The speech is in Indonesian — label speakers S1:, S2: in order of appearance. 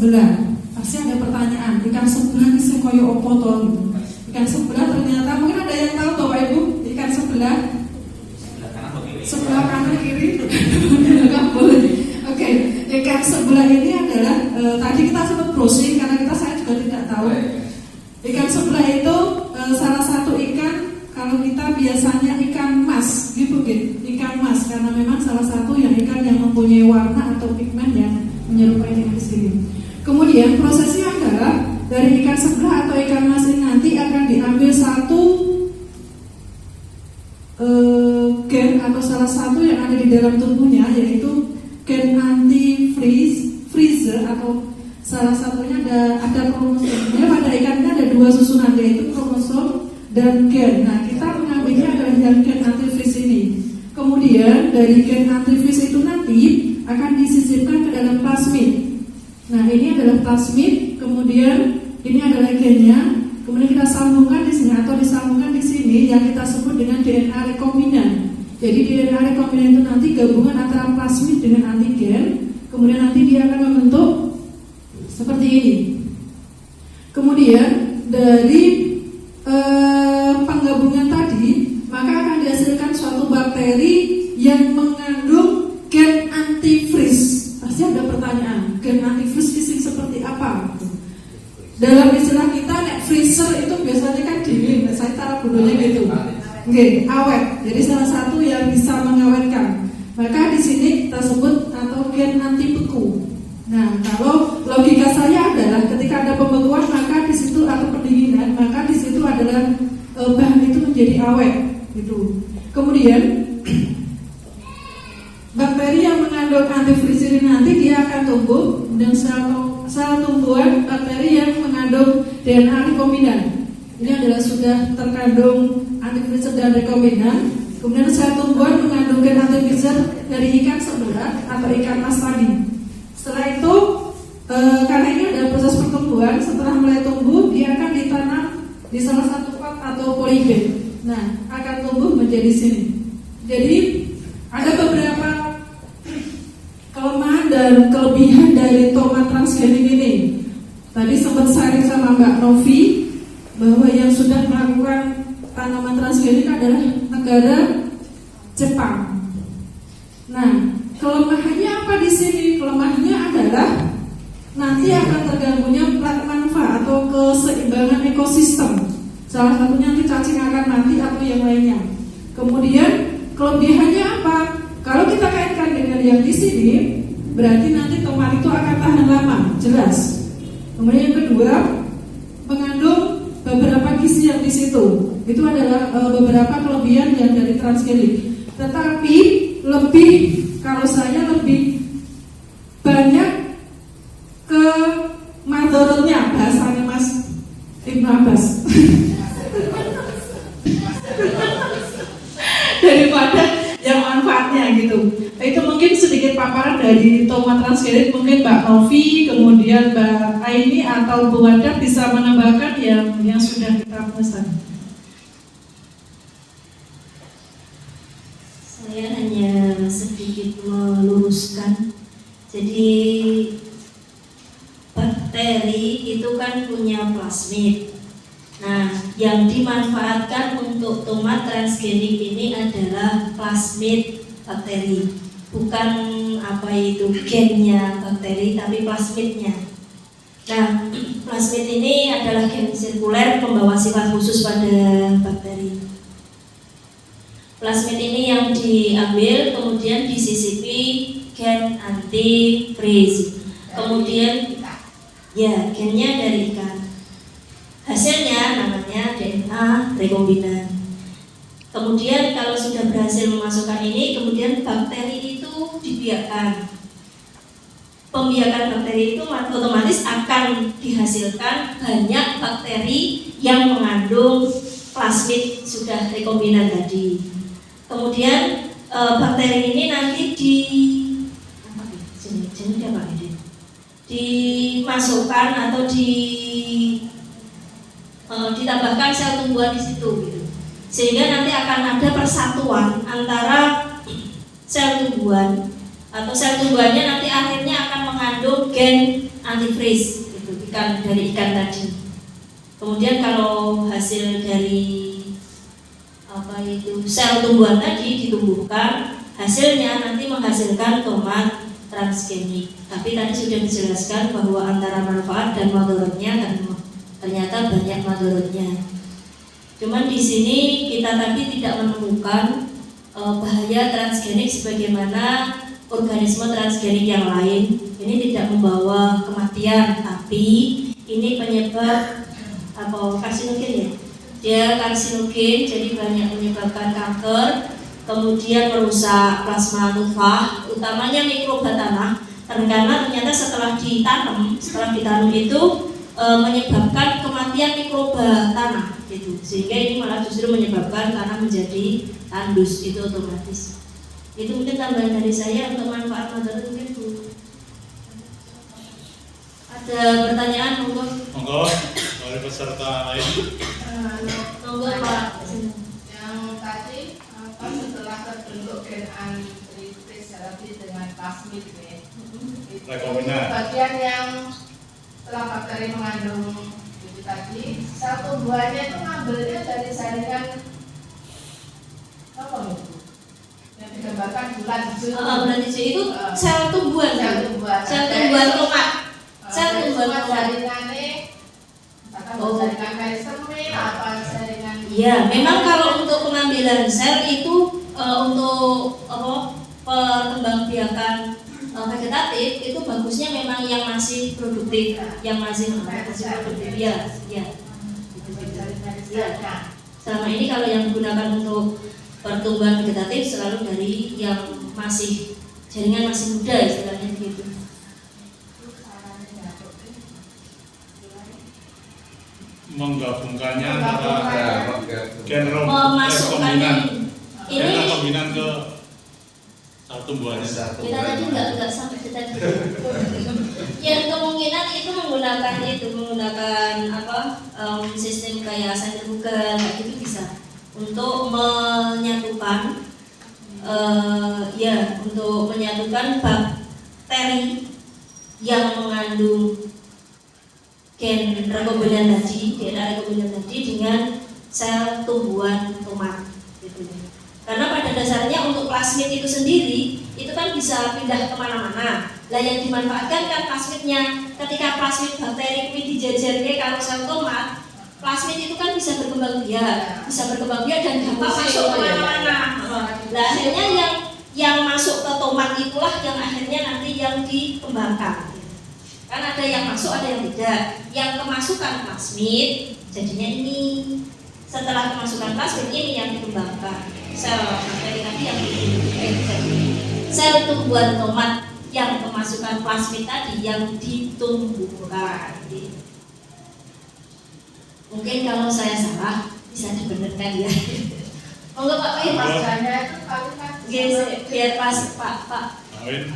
S1: sebelah. Pasti ada pertanyaan, ikan sebelah ini sing koyo opo to gitu. Ikan sebelah ternyata mungkin ada yang tahu toh Pak Ibu, ikan sebelah sebelah kanan kiri nggak boleh. Oke, ikan sebelah ini adalah tadi kita sempat browsing karena saya juga tidak tahu. Ikan sebelah itu salah satu ikan, kalau kita biasanya ikan mas, gitu ikan mas, karena memang salah satu yang ikan yang mempunyai warna atau pigmen yang menyerupai dengan di sini. Kemudian prosesnya adalah dari ikan sebelah atau ikan mas ini nanti akan diambil satu gen atau salah satu yang ada di dalam tubuhnya, yaitu gen anti-freezer atau salah satunya ada kromosomnya. Pada ikan ini ada dua susunan, yaitu kromosom dan gen. Nah, kita mengambilnya adalah yang gen anti-freeze ini. Kemudian dari gen anti-freeze itu nanti akan disisipkan ke dalam plasmid. Nah, ini adalah plasmid, kemudian ini adalah gennya. Kemudian kita sambungkan di sini atau disambungkan di sini yang kita sebut dengan DNA rekombinan. Jadi DNA rekombinan itu nanti gabungan antara plasmid dengan antigen. Kemudian nanti dia akan membentuk seperti ini. Kemudian dari penggabungan tadi maka akan dihasilkan suatu bakteri yang mengandung gen antifreeze. Pasti ada pertanyaan, gen antifreeze fisik seperti apa? Dalam istilah kita, freezer itu biasanya kan dingin. Saya taruh bodohnya gitu. Oke, awet. Jadi salah satu yang bisa mengawetkan. Maka di sini kita sebut atau gen anti beku. Nah, kalau logika saya adalah ketika ada pembekuan maka di situ atau pendinginan, maka di situ adalah bahan itu menjadi awet. Gitu. Kemudian bakteri yang mengandung antifreeze ini nanti dia akan tumbuh dan sel tumbuhan bakteri yang mengandung DNA rekombinan. Ini adalah sudah terkandung antifreeze dan rekombinan. Kemudian sel tumbuhan mengandung gen antifreeze dari ikan sebelah atau ikan mas tadi. Setelah itu karena ini ada proses pertumbuhan, setelah mulai tumbuh dia akan ditanam di salah satu pot atau polybag. Nah, akan tumbuh menjadi sini. Jadi ada beberapa kelemahan dan kelebihan dari tomat transgenik ini. Tadi sempat sharing sama Mbak Novi bahwa yang sudah melakukan tanaman transgenik adalah negara Jepang. Nah, kelemahannya apa di sini? Kelemahannya adalah nanti akan terganggunya plat manfaat atau keseimbangan ekosistem. Salah satunya nanti cacing akan mati atau yang lainnya. Kemudian kelebihannya apa? Kalau kita kaitkan dengan yang di sini, berarti nanti tomat itu akan tahan lama, jelas. Kemudian yang kedua, mengandung beberapa gizi yang di situ. Itu adalah beberapa kelebihan yang dari transgenik. Tetapi kalau saya lebih banyak ke madorotnya, bahasanya Mas Ibnu Abbas. Daripada yang manfaatnya gitu. Itu mungkin sedikit paparan dari tomat transgenik. Mungkin Mbak Novi, kemudian Mbak Aini atau Bu Wanda bisa menambahkan yang sudah kita pesan.
S2: Saya hanya sedikit meluruskan. Jadi bakteri itu kan punya plasmid. Nah, yang dimanfaatkan untuk tomat transgenik ini adalah plasmid bakteri, bukan apa itu gennya bakteri, tapi plasmidnya. Nah, plasmid ini adalah gen sirkuler pembawa sifat khusus pada bakteri. Plasmid ini yang diambil kemudian disisipi gen anti-freeze. Kemudian ya gennya dari ikan. Hasilnya namanya DNA rekombinan. Kemudian kalau sudah berhasil memasukkan ini, kemudian bakteri itu dibiarkan. Pembiakan bakteri itu otomatis akan dihasilkan banyak bakteri yang mengandung plasmid sudah rekombinan tadi. Kemudian bakteri ini nanti dimasukkan atau ditambahkan sel tumbuhan di situ gitu. Sehingga nanti akan ada persatuan antara sel tumbuhan atau sel tumbuhannya nanti akhirnya akan mengandung gen antifreeze itu ikan dari ikan tadi. Kemudian kalau hasil dari sel tumbuhan tadi ditumbuhkan, hasilnya nanti menghasilkan tomat transgenik. Tapi tadi sudah dijelaskan bahwa antara manfaat dan mudaratnya, dan ternyata banyak mudaratnya. Cuman di sini kita tadi tidak menemukan bahaya transgenik sebagaimana organisme transgenik yang lain. Ini tidak membawa kematian, tapi ini penyebab karsinogen ya. Dia karsinogen, jadi banyak menyebabkan kanker, kemudian merusak plasma nutfah, utamanya mikroba tanah. Karena ternyata setelah ditanam itu menyebabkan kematian mikroba tanah, gitu. Sehingga ini malah justru menyebabkan tanah menjadi tandus, itu otomatis. Itu mungkin tambahan dari saya untuk manfaat mudarat mungkin Bu. Ada pertanyaan monggo?
S3: Monggo dari peserta lain.
S2: Monggo Pak.
S4: Yang tadi setelah terbentuk gen antifreeze terapi dengan plasmid itu bagian yang setelah bakteri mengandung itu tadi, sel tumbuhannya itu ngambilnya dari jaringan apa itu? Yang digambarkan bulan hijau.
S2: Bulan hijau itu sel tumbuhan. Sel tumbuhan tomat. Sel tumbuhan tomat.
S4: Jaringannya jaringan merisemi apa jaringan?
S2: Iya, memang kalau untuk pengambilan sel itu untuk perkembangbiakan vegetatif itu bagusnya memang yang masih produktif, yang masih produktif ya. Selama ini kalau yang digunakan untuk pertumbuhan vegetatif selalu dari yang masih jaringan masih muda istilahnya begitu.
S3: Menggabungkannya antara gen
S2: memasukkan ini
S3: rekombinan ke satu tumbuhannya.
S2: Kita tadi nggak sampai ke tadi. Yang kemungkinan itu menggunakan sistem kayak sentrifugal gitu bisa untuk menyatukan untuk menyatukan bakteri yang mengandung gen rekombinan tadi, DNA rekombinan tadi dengan sel tumbuhan tomat gitu. Karena pada dasarnya untuk plasmid itu sendiri itu kan bisa pindah kemana-mana. Nah yang dimanfaatkan kan plasmidnya. Ketika plasmid bakteri ini dijajarkan kalau sel tomat, plasmid itu kan bisa berkembang biak, dan dapat masuk kemana-mana. Nah akhirnya yang masuk ke tomat itulah yang akhirnya nanti yang dikembangkan. Kan ada yang masuk, ada yang tidak. Yang kemasukan plasmid jadinya ini. Setelah kemasukan plasmid ini yang dikembangkan. Sel bakteri tadi yang sel tumbuhan tomat yang kemasukan plasmid tadi yang ditumbuhkan. Mungkin kalau saya salah bisa dibenarkan ya. Monggo Pak Win.
S4: Masanya itu kali kan
S2: biar pas Pak Win.